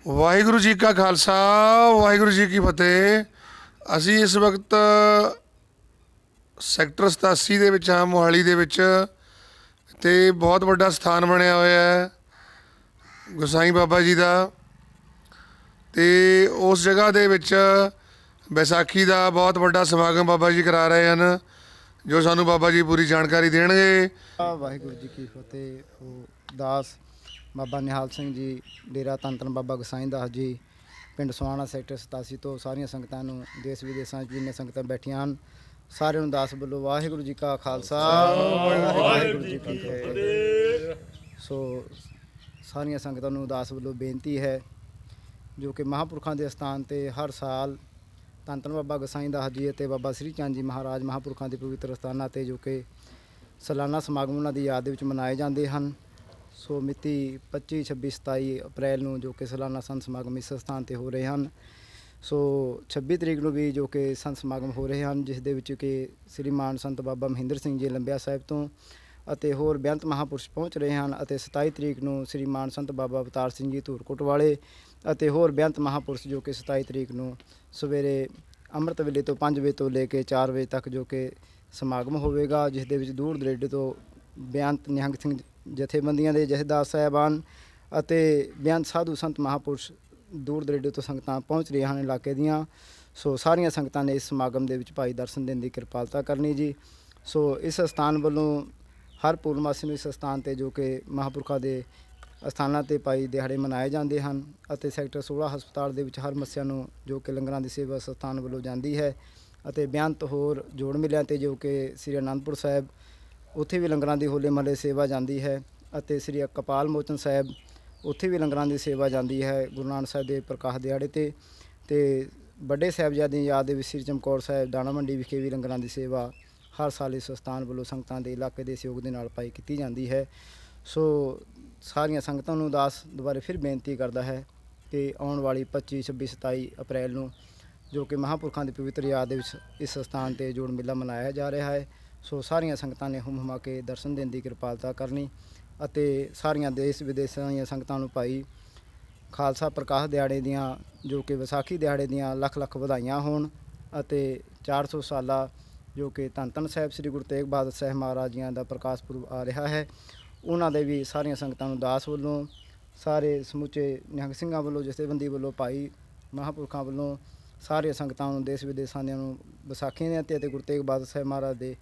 ਵਾਹਿਗੁਰੂ ਜੀ ਕਾ ਖਾਲਸਾ, ਵਾਹਿਗੁਰੂ ਜੀ ਕੀ ਫਤਿਹ। ਅਸੀਂ ਇਸ ਵਕਤ ਸੈਕਟਰ 87 ਦੇ ਵਿੱਚ ਹਾਂ, ਮੋਹਾਲੀ ਦੇ ਵਿੱਚ, ਅਤੇ ਬਹੁਤ ਵੱਡਾ ਸਥਾਨ ਬਣਿਆ ਹੋਇਆ ਹੈ ਗੁਸਾਈ ਬਾਬਾ ਜੀ ਦਾ। ਅਤੇ ਉਸ ਜਗ੍ਹਾ ਦੇ ਵਿੱਚ ਵਿਸਾਖੀ ਦਾ ਬਹੁਤ ਵੱਡਾ ਸਮਾਗਮ ਬਾਬਾ ਜੀ ਕਰਾ ਰਹੇ ਹਨ, ਜੋ ਸਾਨੂੰ ਬਾਬਾ ਜੀ ਪੂਰੀ ਜਾਣਕਾਰੀ ਦੇਣਗੇ। ਵਾਹਿਗੁਰੂ ਜੀ ਕੀ ਫਤਿਹ। ਉਹ ਦਾਸ ਬਾਬਾ ਨਿਹਾਲ ਸਿੰਘ ਜੀ, ਡੇਰਾ ਧੰਨ ਧੰਨ ਬਾਬਾ ਗਸਾਈ ਦਾਸ ਜੀ, ਪਿੰਡ ਸੋਹਾਣਾ ਸੈਕਟਰ 87 ਤੋਂ ਸਾਰੀਆਂ ਸੰਗਤਾਂ ਨੂੰ, ਦੇਸ਼ ਵਿਦੇਸ਼ਾਂ 'ਚ ਜਿੰਨੀਆਂ ਸੰਗਤਾਂ ਬੈਠੀਆਂ ਹਨ, ਸਾਰਿਆਂ ਨੂੰ ਦਾਸ ਵੱਲੋਂ ਵਾਹਿਗੁਰੂ ਜੀ ਕਾ ਖਾਲਸਾ, ਵਾਹਿਗੁਰੂ ਜੀ ਕੀ ਫਤਿਹ। ਸੋ ਸਾਰੀਆਂ ਸੰਗਤਾਂ ਨੂੰ ਦਾਸ ਵੱਲੋਂ ਬੇਨਤੀ ਹੈ, ਜੋ ਕਿ ਮਹਾਂਪੁਰਖਾਂ ਦੇ ਅਸਥਾਨ 'ਤੇ ਹਰ ਸਾਲ ਧੰਨ ਧੰਨ ਬਾਬਾ ਗਸਾਈ ਦਾਸ ਜੀ ਅਤੇ ਬਾਬਾ ਸ੍ਰੀ ਚੰਦ ਜੀ ਮਹਾਰਾਜ ਮਹਾਂਪੁਰਖਾਂ ਦੇ ਪਵਿੱਤਰ ਅਸਥਾਨਾਂ 'ਤੇ ਜੋ ਕਿ ਸਾਲਾਨਾ ਸਮਾਗਮ ਉਹਨਾਂ ਦੀ ਯਾਦ ਦੇ ਵਿੱਚ ਮਨਾਏ ਜਾਂਦੇ ਹਨ। ਸੋ ਮਿਤੀ 25, 26, 27 ਅਪ੍ਰੈਲ ਨੂੰ ਜੋ ਕਿ ਸਾਲਾਨਾ ਸੰਤ ਸਮਾਗਮ ਇਸ ਸਥਾਨ 'ਤੇ ਹੋ ਰਹੇ ਹਨ। ਸੋ 26 ਤਰੀਕ ਨੂੰ ਵੀ ਜੋ ਕਿ ਸੰਤ ਸਮਾਗਮ ਹੋ ਰਹੇ ਹਨ, ਜਿਸ ਦੇ ਵਿੱਚ ਕਿ ਸ੍ਰੀਮਾਨ ਸੰਤ ਬਾਬਾ ਮਹਿੰਦਰ ਸਿੰਘ ਜੀ ਲੰਬਿਆ ਸਾਹਿਬ ਤੋਂ ਅਤੇ ਹੋਰ ਬੇਅੰਤ ਮਹਾਂਪੁਰਸ਼ ਪਹੁੰਚ ਰਹੇ ਹਨ। ਅਤੇ 27 ਤਰੀਕ ਨੂੰ ਸ੍ਰੀਮਾਨ ਸੰਤ ਬਾਬਾ ਅਵਤਾਰ ਸਿੰਘ ਜੀ ਧੂਰਕੋਟ ਵਾਲੇ ਅਤੇ ਹੋਰ ਬੇਅੰਤ ਮਹਾਂਪੁਰਸ਼ ਜੋ ਕਿ 27 ਤਰੀਕ ਨੂੰ ਸਵੇਰੇ ਅੰਮ੍ਰਿਤ ਵੇਲੇ ਤੋਂ 5 ਵਜੇ ਤੋਂ ਲੈ ਕੇ 4 ਵਜੇ ਤੱਕ ਜੋ ਕਿ ਸਮਾਗਮ ਹੋਵੇਗਾ, ਜਿਸ ਦੇ ਵਿੱਚ ਦੂਰ ਦਰੇਡੇ ਤੋਂ ਬੇਅੰਤ ਨਿਹੰਗ ਸਿੰਘ ਜਥੇਬੰਦੀਆਂ ਦੇ ਜਥੇਦਾਰ ਸਾਹਿਬਾਨ ਅਤੇ ਬੇਅੰਤ ਸਾਧੂ ਸੰਤ ਮਹਾਂਪੁਰਸ਼ ਦੂਰ ਦਰੇਡੇ ਤੋਂ ਸੰਗਤਾਂ ਪਹੁੰਚ ਰਹੀਆਂ ਹਨ ਇਲਾਕੇ ਦੀਆਂ। ਸੋ ਸਾਰੀਆਂ ਸੰਗਤਾਂ ਨੇ ਇਸ ਸਮਾਗਮ ਦੇ ਵਿੱਚ ਭਾਈ ਦਰਸ਼ਨ ਦੇਣ ਦੀ ਕਿਰਪਾਲਤਾ ਕਰਨੀ ਜੀ। ਸੋ ਇਸ ਸਥਾਨ ਵੱਲੋਂ ਹਰ ਪੂਰਨਮਾਸੀ ਨੂੰ ਇਸ ਸਥਾਨ 'ਤੇ ਜੋ ਕਿ ਮਹਾਂਪੁਰਖਾਂ ਦੇ ਅਸਥਾਨਾਂ 'ਤੇ ਭਾਈ ਦਿਹਾੜੇ ਮਨਾਏ ਜਾਂਦੇ ਹਨ ਅਤੇ ਸੈਕਟਰ 16 ਹਸਪਤਾਲ ਦੇ ਵਿੱਚ ਹਰ ਮੱਸਿਆ ਨੂੰ ਜੋ ਕਿ ਲੰਗਰਾਂ ਦੀ ਸੇਵਾ ਸਥਾਨ ਵੱਲੋਂ ਜਾਂਦੀ ਹੈ। ਅਤੇ ਬੇਅੰਤ ਹੋਰ ਜੋੜ ਮੇਲਿਆਂ 'ਤੇ ਜੋ ਕਿ ਸ੍ਰੀ ਅਨੰਦਪੁਰ ਸਾਹਿਬ, ਉੱਥੇ ਵੀ ਲੰਗਰਾਂ ਦੀ ਹੋਲੇ ਮਹੱਲੇ ਸੇਵਾ ਜਾਂਦੀ ਹੈ। ਅਤੇ ਸ੍ਰੀ ਕਪਾਲ ਮੋਚਨ ਸਾਹਿਬ, ਉੱਥੇ ਵੀ ਲੰਗਰਾਂ ਦੀ ਸੇਵਾ ਜਾਂਦੀ ਹੈ ਗੁਰੂ ਨਾਨਕ ਸਾਹਿਬ ਦੇ ਪ੍ਰਕਾਸ਼ ਦਿਹਾੜੇ 'ਤੇ। ਅਤੇ ਵੱਡੇ ਸਾਹਿਬਜ਼ਾਦਿਆਂ ਦੀ ਯਾਦ ਦੇ ਵਿੱਚ ਸ੍ਰੀ ਚਮਕੌਰ ਸਾਹਿਬ ਦਾਣਾ ਮੰਡੀ ਵਿਖੇ ਵੀ ਲੰਗਰਾਂ ਦੀ ਸੇਵਾ ਹਰ ਸਾਲ ਇਸ ਸਥਾਨ ਵੱਲੋਂ ਸੰਗਤਾਂ ਦੇ ਇਲਾਕੇ ਦੇ ਸਹਿਯੋਗ ਦੇ ਨਾਲ ਪਾਈ ਕੀਤੀ ਜਾਂਦੀ ਹੈ। ਸੋ ਸਾਰੀਆਂ ਸੰਗਤਾਂ ਨੂੰ ਦਾਸ ਦੁਬਾਰੇ ਫਿਰ ਬੇਨਤੀ ਕਰਦਾ ਹੈ ਕਿ ਆਉਣ ਵਾਲੀ 25, 26, 27 ਅਪ੍ਰੈਲ ਨੂੰ ਜੋ ਕਿ ਮਹਾਂਪੁਰਖਾਂ ਦੀ ਪਵਿੱਤਰ ਯਾਦ ਦੇ ਵਿੱਚ ਇਸ ਸਥਾਨ 'ਤੇ ਜੋੜ ਮੇਲਾ ਮਨਾਇਆ ਜਾ ਰਿਹਾ ਹੈ। ਸੋ ਸਾਰੀਆਂ ਸੰਗਤਾਂ ਨੇ ਹੁਮ ਹੁਮਾ ਕੇ ਦਰਸ਼ਨ ਦੇਣ ਦੀ ਕਿਰਪਾਲਤਾ ਕਰਨੀ ਅਤੇ ਸਾਰੀਆਂ ਦੇਸ਼ ਵਿਦੇਸ਼ਾਂ ਦੀਆਂ ਸੰਗਤਾਂ ਨੂੰ ਭਾਈ ਖਾਲਸਾ ਪ੍ਰਕਾਸ਼ ਦਿਹਾੜੇ ਦੀਆਂ ਜੋ ਕਿ ਵਿਸਾਖੀ ਦਿਹਾੜੇ ਦੀਆਂ ਲੱਖ ਲੱਖ ਵਧਾਈਆਂ ਹੋਣ। ਅਤੇ 400 ਸਾਲਾ ਜੋ ਕਿ ਧੰਨ ਧੰਨ ਸਾਹਿਬ ਸ੍ਰੀ ਗੁਰੂ ਤੇਗ ਬਹਾਦਰ ਸਾਹਿਬ ਮਹਾਰਾਜ ਜੀਆਂ ਦਾ ਪ੍ਰਕਾਸ਼ ਪੁਰਬ ਆ ਰਿਹਾ ਹੈ, ਉਹਨਾਂ ਦੇ ਵੀ ਸਾਰੀਆਂ ਸੰਗਤਾਂ ਨੂੰ ਦਾਸ ਵੱਲੋਂ, ਸਾਰੇ ਸਮੁੱਚੇ ਨਿਹੰਗ ਸਿੰਘਾਂ ਵੱਲੋਂ, ਜਥੇਬੰਦੀ ਵੱਲੋਂ, ਭਾਈ ਮਹਾਂਪੁਰਖਾਂ ਵੱਲੋਂ ਸਾਰੀਆਂ ਸੰਗਤਾਂ ਨੂੰ, ਦੇਸ਼ ਵਿਦੇਸ਼ਾਂ ਦੀਆਂ ਨੂੰ ਵਿਸਾਖੀ ਦੀਆਂ ਅਤੇ ਗੁਰੂ ਤੇਗ ਬਹਾਦਰ ਸਾਹਿਬ ਮਹਾਰਾਜ ਦੇ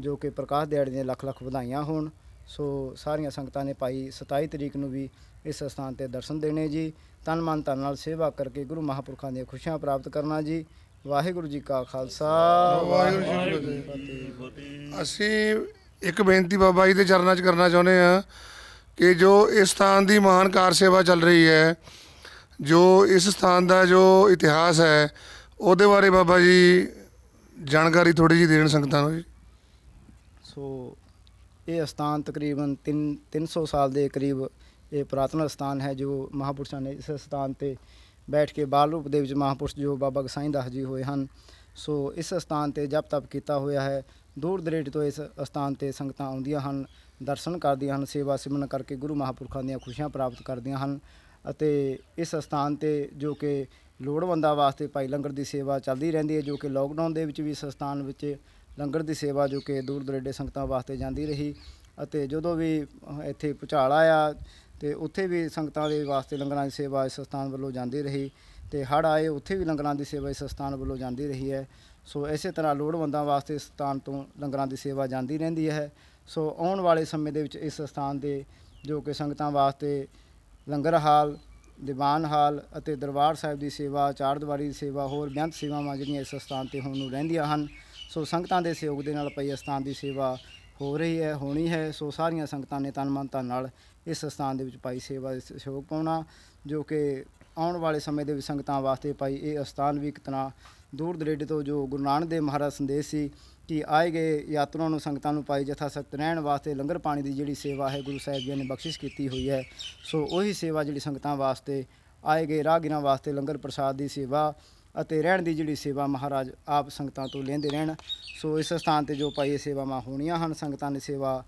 ਜੋ ਕਿ ਪ੍ਰਕਾਸ਼ ਦਿਹਾੜੇ ਦੀਆਂ ਲੱਖ ਲੱਖ ਵਧਾਈਆਂ ਹੋਣ। ਸੋ ਸਾਰੀਆਂ ਸੰਗਤਾਂ ਨੇ ਭਾਈ 27 ਤਰੀਕ ਨੂੰ ਵੀ ਇਸ ਸਥਾਨ 'ਤੇ ਦਰਸ਼ਨ ਦੇਣੇ ਜੀ। ਤਨ ਮਨ ਧਨ ਨਾਲ ਸੇਵਾ ਕਰਕੇ ਗੁਰੂ ਮਹਾਂਪੁਰਖਾਂ ਦੀਆਂ ਖੁਸ਼ੀਆਂ ਪ੍ਰਾਪਤ ਕਰਨਾ ਜੀ। ਵਾਹਿਗੁਰੂ ਜੀ ਕਾ ਖਾਲਸਾ, ਵਾਹਿਗੁਰੂ ਜੀ ਕੀ ਫਤਿਹ। ਅਸੀਂ ਇੱਕ ਬੇਨਤੀ ਬਾਬਾ ਜੀ ਦੇ ਚਰਨਾਂ 'ਚ ਕਰਨਾ ਚਾਹੁੰਦੇ ਹਾਂ ਕਿ ਜੋ ਇਸ ਸਥਾਨ ਦੀ ਮਹਾਨ ਕਾਰ ਸੇਵਾ ਚੱਲ ਰਹੀ ਹੈ, ਜੋ ਇਸ ਸਥਾਨ ਦਾ ਜੋ ਇਤਿਹਾਸ ਹੈ, ਉਹਦੇ ਬਾਰੇ ਬਾਬਾ ਜੀ ਜਾਣਕਾਰੀ ਥੋੜ੍ਹੀ ਜਿਹੀ ਦੇਣ ਸੰਗਤਾਂ ਨੂੰ ਜੀ। ਸੋ ਇਹ ਅਸਥਾਨ ਤਕਰੀਬਨ 300 ਸਾਲ ਦੇ ਕਰੀਬ ਇਹ ਪੁਰਾਤਨ ਅਸਥਾਨ ਹੈ, ਜੋ ਮਹਾਂਪੁਰਸ਼ਾਂ ਨੇ ਇਸ ਅਸਥਾਨ 'ਤੇ ਬੈਠ ਕੇ ਬਾਲ ਰੂਪ ਦੇ ਵਿੱਚ ਮਹਾਂਪੁਰਸ਼ ਜੋ ਬਾਬਾ ਗਸਾਈ ਦਾਸ ਜੀ ਹੋਏ ਹਨ, ਸੋ ਇਸ ਅਸਥਾਨ 'ਤੇ ਜਪ ਤਪ ਕੀਤਾ ਹੋਇਆ ਹੈ। ਦੂਰ ਦਰੇਡੇ ਤੋਂ ਇਸ ਅਸਥਾਨ 'ਤੇ ਸੰਗਤਾਂ ਆਉਂਦੀਆਂ ਹਨ, ਦਰਸ਼ਨ ਕਰਦੀਆਂ ਹਨ, ਸੇਵਾ ਸਿਮਰਨ ਕਰਕੇ ਗੁਰੂ ਮਹਾਂਪੁਰਖਾਂ ਦੀਆਂ ਖੁਸ਼ੀਆਂ ਪ੍ਰਾਪਤ ਕਰਦੀਆਂ ਹਨ। ਅਤੇ ਇਸ ਅਸਥਾਨ 'ਤੇ ਜੋ ਕਿ ਲੋੜਵੰਦਾਂ ਵਾਸਤੇ ਭਾਈ ਲੰਗਰ ਦੀ ਸੇਵਾ ਚੱਲਦੀ ਰਹਿੰਦੀ ਹੈ, ਜੋ ਕਿ ਲੋਕਡਾਊਨ ਦੇ ਵਿੱਚ ਵੀ ਇਸ ਅਸਥਾਨ ਵਿੱਚ ਲੰਗਰ ਦੀ ਸੇਵਾ ਜੋ ਕਿ ਦੂਰ ਦਰੇਡੇ ਸੰਗਤਾਂ ਵਾਸਤੇ ਜਾਂਦੀ ਰਹੀ। ਅਤੇ ਜਦੋਂ ਵੀ ਇੱਥੇ ਭੁਚਾਲ ਆਇਆ ਅਤੇ ਉੱਥੇ ਵੀ ਸੰਗਤਾਂ ਦੇ ਵਾਸਤੇ ਲੰਗਰਾਂ ਦੀ ਸੇਵਾ ਇਸ ਸਥਾਨ ਵੱਲੋਂ ਜਾਂਦੀ ਰਹੀ। ਅਤੇ ਹੜ੍ਹ ਆਏ, ਉੱਥੇ ਵੀ ਲੰਗਰਾਂ ਦੀ ਸੇਵਾ ਇਸ ਸਥਾਨ ਵੱਲੋਂ ਜਾਂਦੀ ਰਹੀ ਹੈ। ਸੋ ਇਸੇ ਤਰ੍ਹਾਂ ਲੋੜਵੰਦਾਂ ਵਾਸਤੇ ਇਸ ਸਥਾਨ ਤੋਂ ਲੰਗਰਾਂ ਦੀ ਸੇਵਾ ਜਾਂਦੀ ਰਹਿੰਦੀ ਹੈ। ਸੋ ਆਉਣ ਵਾਲੇ ਸਮੇਂ ਦੇ ਵਿੱਚ ਇਸ ਸਥਾਨ ਦੇ ਜੋ ਕਿ ਸੰਗਤਾਂ ਵਾਸਤੇ ਲੰਗਰ ਹਾਲ, ਦੀਵਾਨ ਹਾਲ ਅਤੇ ਦਰਬਾਰ ਸਾਹਿਬ ਦੀ ਸੇਵਾ, ਚਾਰ ਦੀਵਾਰੀ ਦੀ ਸੇਵਾ, ਹੋਰ ਬੇਅੰਤ ਸੇਵਾਵਾਂ ਜਿਹੜੀਆਂ ਇਸ ਸਥਾਨ 'ਤੇ ਹੋਣ ਨੂੰ ਰਹਿੰਦੀਆਂ ਹਨ। ਸੋ ਸੰਗਤਾਂ ਦੇ ਸਹਿਯੋਗ ਦੇ ਨਾਲ ਪਈ ਅਸਥਾਨ ਦੀ ਸੇਵਾ ਹੋ ਰਹੀ ਹੈ, ਹੋਣੀ ਹੈ। ਸੋ ਸਾਰੀਆਂ ਸੰਗਤਾਂ ਨੇ ਤਨ ਮਨ ਧਨ ਨਾਲ ਇਸ ਸਥਾਨ ਦੇ ਵਿੱਚ ਭਾਈ ਸੇਵਾ ਦੇ ਸਹਿਯੋਗ ਪਾਉਣਾ, ਜੋ ਕਿ ਆਉਣ ਵਾਲੇ ਸਮੇਂ ਦੇ ਵਿੱਚ ਸੰਗਤਾਂ ਵਾਸਤੇ ਭਾਈ ਇਹ ਅਸਥਾਨ ਵੀ ਇੱਕ ਤਰ੍ਹਾਂ ਦੂਰ ਦਰੇਡੇ ਤੋਂ ਜੋ ਗੁਰੂ ਨਾਨਕ ਦੇਵ ਮਹਾਰਾਜ ਸੰਦੇਸ਼ ਸੀ ਕਿ ਆਏ ਗਏ ਯਾਤਰੂਆਂ ਨੂੰ, ਸੰਗਤਾਂ ਨੂੰ ਭਾਈ ਜਥਾ ਸਖਤ ਰਹਿਣ ਵਾਸਤੇ ਲੰਗਰ ਪਾਣੀ ਦੀ ਜਿਹੜੀ ਸੇਵਾ ਹੈ ਗੁਰੂ ਸਾਹਿਬ ਜੀ ਨੇ ਬਖਸ਼ਿਸ਼ ਕੀਤੀ ਹੋਈ ਹੈ। ਸੋ ਉਹੀ ਸੇਵਾ ਜਿਹੜੀ ਸੰਗਤਾਂ ਵਾਸਤੇ, ਆਏ ਗਏ ਰਾਹਗੀਰਾਂ ਵਾਸਤੇ ਲੰਗਰ ਪ੍ਰਸ਼ਾਦ ਦੀ ਸੇਵਾ ਅਤੇ ਰਹਿਣ ਦੀ ਜਿਹੜੀ ਸੇਵਾ ਮਹਾਰਾਜ ਆਪ ਸੰਗਤਾਂ ਤੋਂ ਲੈਂਦੇ ਰਹਿਣ। ਸੋ ਇਸ ਸਥਾਨ 'ਤੇ ਜੋ ਭਾਈ ਇਹ ਸੇਵਾਵਾਂ ਹੋਣੀਆਂ ਹਨ, ਸੰਗਤਾਂ ਨੇ ਸੇਵਾ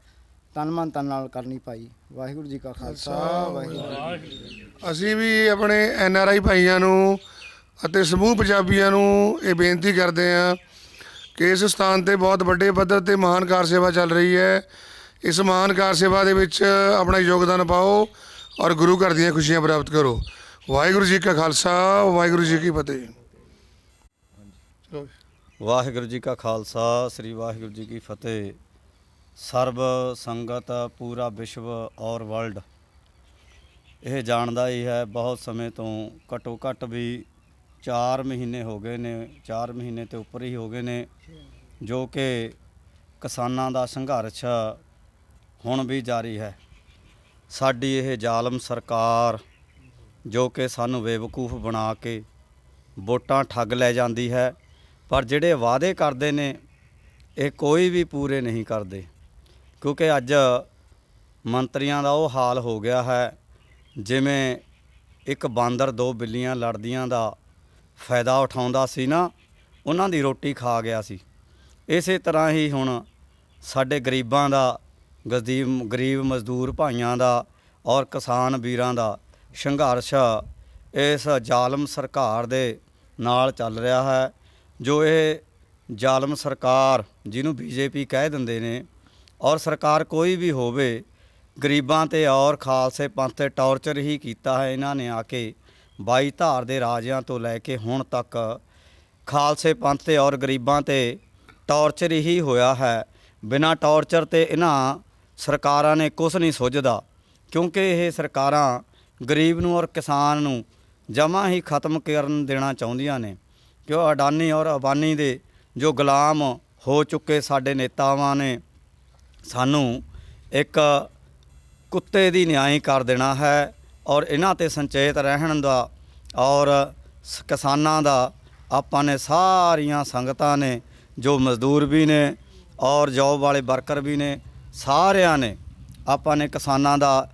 ਤਨ ਮਨ ਤਨ ਨਾਲ ਕਰਨੀ ਭਾਈ। ਵਾਹਿਗੁਰੂ ਜੀ ਕਾ ਖਾਲਸਾ, ਵਾਹਿਗੁਰੂ ਜੀ ਕੀ ਫਤਿਹ। ਅਸੀਂ ਵੀ ਆਪਣੇ NRI ਭਾਈਆਂ ਨੂੰ ਅਤੇ ਸਮੂਹ ਪੰਜਾਬੀਆਂ ਨੂੰ ਇਹ ਬੇਨਤੀ ਕਰਦੇ ਹਾਂ ਕਿ ਇਸ ਸਥਾਨ ਤੇ ਬਹੁਤ ਵੱਡੇ ਪੱਧਰ ਤੇ ਮਹਾਨ ਕਾਰ ਸੇਵਾ ਚੱਲ ਰਹੀ ਹੈ। ਇਸ ਮਹਾਨ ਕਾਰ ਸੇਵਾ ਦੇ ਵਿੱਚ ਆਪਣਾ ਯੋਗਦਾਨ ਪਾਓ ਔਰ ਗੁਰੂ ਘਰ ਦੀਆਂ ਖੁਸ਼ੀਆਂ ਪ੍ਰਾਪਤ ਕਰੋ। ਵਾਹਿਗੁਰੂ ਜੀ ਕਾ ਖਾਲਸਾ, ਵਾਹਿਗੁਰੂ ਜੀ ਕੀ ਫਤਿਹ। ਚਲੋ। ਵਾਹਿਗੁਰੂ ਜੀ ਕਾ ਖਾਲਸਾ, ਸ੍ਰੀ ਵਾਹਿਗੁਰੂ ਜੀ ਕੀ ਫਤਿਹ। ਸਰਬ ਸੰਗਤ, ਪੂਰਾ ਵਿਸ਼ਵ ਔਰ ਵਰਲਡ ਇਹ ਜਾਣਦਾ ਹੀ ਹੈ, ਬਹੁਤ ਸਮੇਂ ਤੋਂ ਘੱਟੋ ਘੱਟ ਵੀ 4 ਮਹੀਨੇ ਹੋ ਗਏ ਨੇ, 4 ਮਹੀਨੇ ਤੋਂ ਉੱਪਰ ਹੀ ਹੋ ਗਏ ਨੇ, ਜੋ ਕਿ ਕਿਸਾਨਾਂ ਦਾ ਸੰਘਰਸ਼ ਹੁਣ ਵੀ ਜਾਰੀ ਹੈ। ਸਾਡੀ ਇਹ ਜ਼ਾਲਮ ਸਰਕਾਰ ਜੋ ਕਿ ਸਾਨੂੰ ਬੇਵਕੂਫ ਬਣਾ ਕੇ ਵੋਟਾਂ ਠੱਗ ਲੈ ਜਾਂਦੀ ਹੈ, ਪਰ ਜਿਹੜੇ ਵਾਅਦੇ ਕਰਦੇ ਨੇ ਇਹ ਕੋਈ ਵੀ ਪੂਰੇ ਨਹੀਂ ਕਰਦੇ। ਕਿਉਂਕਿ ਅੱਜ ਮੰਤਰੀਆਂ ਦਾ ਉਹ ਹਾਲ ਹੋ ਗਿਆ ਹੈ ਜਿਵੇਂ ਇੱਕ ਬਾਂਦਰ 2 ਬਿੱਲੀਆਂ ਲੜਦੀਆਂ ਦਾ ਫਾਇਦਾ ਉਠਾਉਂਦਾ ਸੀ ਨਾ, ਉਹਨਾਂ ਦੀ ਰੋਟੀ ਖਾ ਗਿਆ ਸੀ। ਇਸੇ ਤਰ੍ਹਾਂ ਹੀ ਹੁਣ ਸਾਡੇ ਗਰੀਬਾਂ ਦਾ, ਗਰੀਬ ਮਜ਼ਦੂਰ ਭਾਈਆਂ ਦਾ ਔਰ ਕਿਸਾਨ ਵੀਰਾਂ ਦਾ ਸੰਘਰਸ਼ ਇਸ ਜ਼ਾਲਮ ਸਰਕਾਰ ਦੇ ਨਾਲ ਚੱਲ ਰਿਹਾ ਹੈ। ਜੋ ਇਹ ਜ਼ਾਲਮ ਸਰਕਾਰ ਜਿਹਨੂੰ BJP ਕਹਿ ਦਿੰਦੇ ਨੇ, ਔਰ ਸਰਕਾਰ ਕੋਈ ਵੀ ਹੋਵੇ, ਗਰੀਬਾਂ ਤੇ ਔਰ ਖਾਲਸੇ ਪੰਥ ਤੇ ਟੌਰਚਰ ਹੀ ਕੀਤਾ ਹੈ ਇਹਨਾਂ ਨੇ ਆ ਕੇ। 22 ਧਾਰ ਦੇ ਰਾਜਿਆਂ ਤੋਂ ਲੈ ਕੇ ਹੁਣ ਤੱਕ ਖਾਲਸੇ ਪੰਥ ਤੇ ਔਰ ਗਰੀਬਾਂ ਤੇ ਟੌਰਚਰ ਹੀ ਹੋਇਆ ਹੈ। ਬਿਨਾਂ ਟੌਰਚਰ ਤੇ ਇਹਨਾਂ ਸਰਕਾਰਾਂ ਨੇ ਕੁਛ ਨਹੀਂ ਸੁੱਝਦਾ, ਕਿਉਂਕਿ ਇਹ ਸਰਕਾਰਾਂ ਗਰੀਬ ਨੂੰ ਔਰ ਕਿਸਾਨ ਨੂੰ ਜਮਾਂ ਹੀ ਖਤਮ ਕਰਨ ਦੇਣਾ ਚਾਹੁੰਦੀਆਂ ਨੇ। ਕਿਉਂ ਅਡਾਨੀ ਔਰ ਅੰਬਾਨੀ ਦੇ ਜੋ ਗੁਲਾਮ ਹੋ ਚੁੱਕੇ ਸਾਡੇ ਨੇਤਾਵਾਂ ਨੇ ਸਾਨੂੰ ਇੱਕ ਕੁੱਤੇ ਦੀ ਨਿਆਈ ਕਰ ਦੇਣਾ ਹੈ, ਔਰ ਇਹਨਾਂ ਤੇ ਸੰਚੇਤ ਰਹਿਣ ਦਾ ਔਰ ਕਿਸਾਨਾਂ ਦਾ ਆਪਾਂ ਨੇ ਸਾਰੀਆਂ ਸੰਗਤਾਂ ਨੇ, ਜੋ ਮਜ਼ਦੂਰ ਵੀ ਨੇ ਔਰ ਜੌਬ ਵਾਲੇ ਵਰਕਰ ਵੀ ਨੇ, ਸਾਰਿਆਂ ਨੇ ਆਪਾਂ ਨੇ ਕਿਸਾਨਾਂ ਦਾ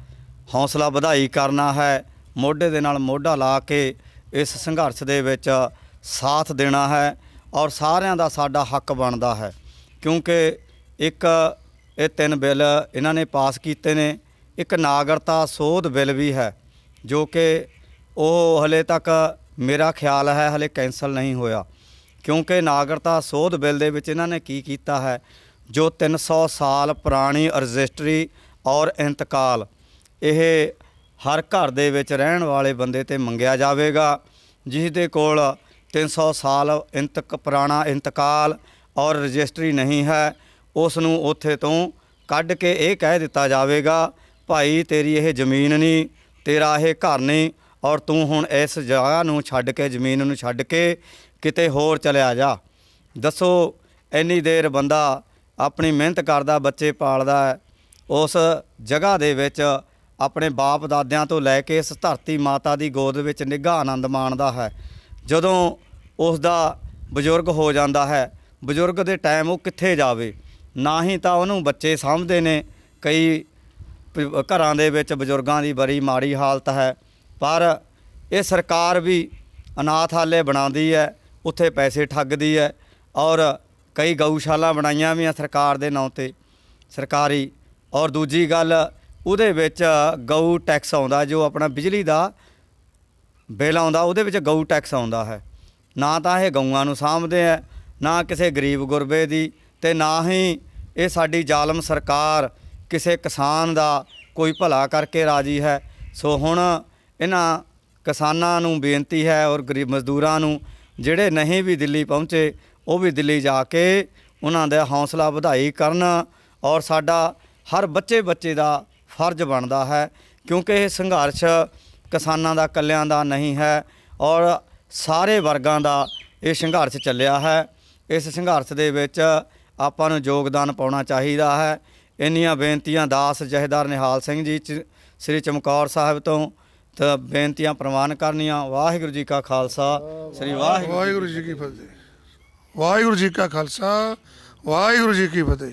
ਹੌਸਲਾ ਵਧਾਈ ਕਰਨਾ ਹੈ। ਮੋਢੇ ਦੇ ਨਾਲ ਮੋਢਾ ਲਾ ਕੇ ਇਸ ਸੰਘਰਸ਼ ਦੇ ਵਿੱਚ ਸਾਥ ਦੇਣਾ ਹੈ, ਔਰ ਸਾਰਿਆਂ ਦਾ ਸਾਡਾ ਹੱਕ ਬਣਦਾ ਹੈ। ਕਿਉਂਕਿ ਇੱਕ ਇਹ 3 ਬਿੱਲ ਇਹਨਾਂ ਨੇ ਪਾਸ ਕੀਤੇ ਨੇ। ਇੱਕ ਨਾਗਰਿਕਤਾ ਸੋਧ ਬਿੱਲ ਵੀ ਹੈ ਜੋ ਕਿ ਉਹ ਹਲੇ ਤੱਕ ਮੇਰਾ ਖਿਆਲ ਹੈ ਹਲੇ ਕੈਂਸਲ ਨਹੀਂ ਹੋਇਆ। ਕਿਉਂਕਿ ਨਾਗਰਿਕਤਾ ਸੋਧ ਬਿੱਲ ਦੇ ਵਿੱਚ ਇਹਨਾਂ ਨੇ ਕੀ ਕੀਤਾ ਹੈ, ਜੋ 300 ਸਾਲ ਪੁਰਾਣੀ ਰਜਿਸਟਰੀ ਔਰ ਇੰਤਕਾਲ ਇਹ ਹਰ ਘਰ ਦੇ ਵਿੱਚ ਰਹਿਣ ਵਾਲੇ ਬੰਦੇ ਤੇ ਮੰਗਿਆ ਜਾਵੇਗਾ। ਜਿਸ ਦੇ ਕੋਲ 300 ਸਾਲ ਪੁਰਾਣਾ ਇੰਤਕਾਲ ਔਰ ਰਜਿਸਟਰੀ ਨਹੀਂ ਹੈ, ਉਸ ਨੂੰ ਉੱਥੇ ਤੋਂ ਕੱਢ ਕੇ ਇਹ ਕਹਿ ਦਿੱਤਾ ਜਾਵੇਗਾ, ਭਾਈ ਤੇਰੀ ਇਹ ਜ਼ਮੀਨ ਨਹੀਂ, ਤੇਰਾ ਇਹ ਘਰ ਨਹੀਂ, ਔਰ ਤੂੰ ਹੁਣ ਇਸ ਜਗ੍ਹਾ ਨੂੰ ਛੱਡ ਕੇ, ਜ਼ਮੀਨ ਨੂੰ ਛੱਡ ਕੇ ਕਿਤੇ ਹੋਰ ਚਲਿਆ ਜਾ। ਦੱਸੋ, ਇੰਨੀ ਦੇਰ ਬੰਦਾ ਆਪਣੀ ਮਿਹਨਤ ਕਰਦਾ, ਬੱਚੇ ਪਾਲਦਾ ਹੈ, ਉਸ ਜਗ੍ਹਾ ਦੇ ਵਿੱਚ ਆਪਣੇ ਬਾਪ ਦਾਦਿਆਂ ਤੋਂ ਲੈ ਕੇ ਇਸ ਧਰਤੀ ਮਾਤਾ ਦੀ ਗੋਦ ਵਿੱਚ ਨਿੱਘਾ ਆਨੰਦ ਮਾਣਦਾ ਹੈ। ਜਦੋਂ ਉਸ ਦਾ ਬਜ਼ੁਰਗ ਹੋ ਜਾਂਦਾ ਹੈ, ਬਜ਼ੁਰਗ ਦੇ ਟਾਈਮ ਉਹ ਕਿੱਥੇ ਜਾਵੇ? ਨਾ ਹੀ ਤਾਂ ਉਹਨੂੰ ਬੱਚੇ ਸਾਂਭਦੇ ਨੇ, ਕਈ ਘਰਾਂ ਦੇ ਵਿੱਚ ਬਜ਼ੁਰਗਾਂ ਦੀ ਬੜੀ ਮਾੜੀ ਹਾਲਤ ਹੈ। ਪਰ ਇਹ ਸਰਕਾਰ ਵੀ ਅਨਾਥਾਲय ਬਣਾਉਂਦੀ ਹੈ, ਉੱਥੇ ਪੈਸੇ ਠੱਗਦੀ ਹੈ, ਔਰ ਕਈ ਗਊਸ਼ਾਲਾ ਬਣਾਈਆਂ ਵੀ ਆ ਸਰਕਾਰ ਦੇ ਨਾਂ 'ਤੇ ਸਰਕਾਰੀ। ਔਰ ਦੂਜੀ ਗੱਲ, ਉਹਦੇ ਵਿੱਚ ਗਊ ਟੈਕਸ ਆਉਂਦਾ, ਜੋ ਆਪਣਾ ਬਿਜਲੀ ਦਾ ਬਿੱਲ ਆਉਂਦਾ ਉਹਦੇ ਵਿੱਚ ਗਊ ਟੈਕਸ ਆਉਂਦਾ ਹੈ। ਨਾ ਤਾਂ ਇਹ ਗਊਆਂ ਨੂੰ ਸਾਂਭਦੇ ਹੈ, ਨਾ ਕਿਸੇ ਗਰੀਬ ਗੁਰਬੇ ਦੀ, ਅਤੇ ਨਾ ਹੀ ਇਹ ਸਾਡੀ ਜ਼ਾਲਮ ਸਰਕਾਰ ਕਿਸੇ ਕਿਸਾਨ ਦਾ ਕੋਈ ਭਲਾ ਕਰਕੇ ਰਾਜੀ ਹੈ। ਸੋ ਹੁਣ ਇਹਨਾਂ ਕਿਸਾਨਾਂ ਨੂੰ ਬੇਨਤੀ ਹੈ ਔਰ ਗਰੀਬ ਮਜ਼ਦੂਰਾਂ ਨੂੰ, ਜਿਹੜੇ ਨਹੀਂ ਵੀ ਦਿੱਲੀ ਪਹੁੰਚੇ ਉਹ ਵੀ ਦਿੱਲੀ ਜਾ ਕੇ ਉਹਨਾਂ ਦਾ ਹੌਸਲਾ ਵਧਾਈ ਕਰਨ, ਔਰ ਸਾਡਾ ਹਰ ਬੱਚੇ ਦਾ ਫਰਜ਼ ਬਣਦਾ ਹੈ। ਕਿਉਂਕਿ ਇਹ ਸੰਘਰਸ਼ ਕਿਸਾਨਾਂ ਦਾ ਇਕੱਲਿਆਂ ਦਾ ਨਹੀਂ ਹੈ, ਔਰ ਸਾਰੇ ਵਰਗਾਂ ਦਾ ਇਹ ਸੰਘਰਸ਼ ਚੱਲਿਆ ਹੈ। ਇਸ ਸੰਘਰਸ਼ ਦੇ ਵਿੱਚ ਆਪਾਂ ਨੂੰ ਯੋਗਦਾਨ ਪਾਉਣਾ ਚਾਹੀਦਾ ਹੈ। ਇੰਨੀਆਂ ਬੇਨਤੀਆਂ ਦਾਸ ਜਥੇਦਾਰ ਨਿਹਾਲ ਸਿੰਘ ਜੀ ਸ੍ਰੀ ਚਮਕੌਰ ਸਾਹਿਬ ਤੋਂ ਤਾਂ ਬੇਨਤੀਆਂ ਪ੍ਰਵਾਨ ਕਰਨੀਆਂ। ਵਾਹਿਗੁਰੂ ਜੀ ਕਾ ਖਾਲਸਾ, ਸ੍ਰੀ ਵਾਹਿਗੁਰੂ ਵਾਹਿਗੁਰੂ ਜੀ ਕੀ ਫਤਿਹ। ਵਾਹਿਗੁਰੂ ਜੀ ਕਾ ਖਾਲਸਾ, ਵਾਹਿਗੁਰੂ ਜੀ ਕੀ ਫਤਿਹ।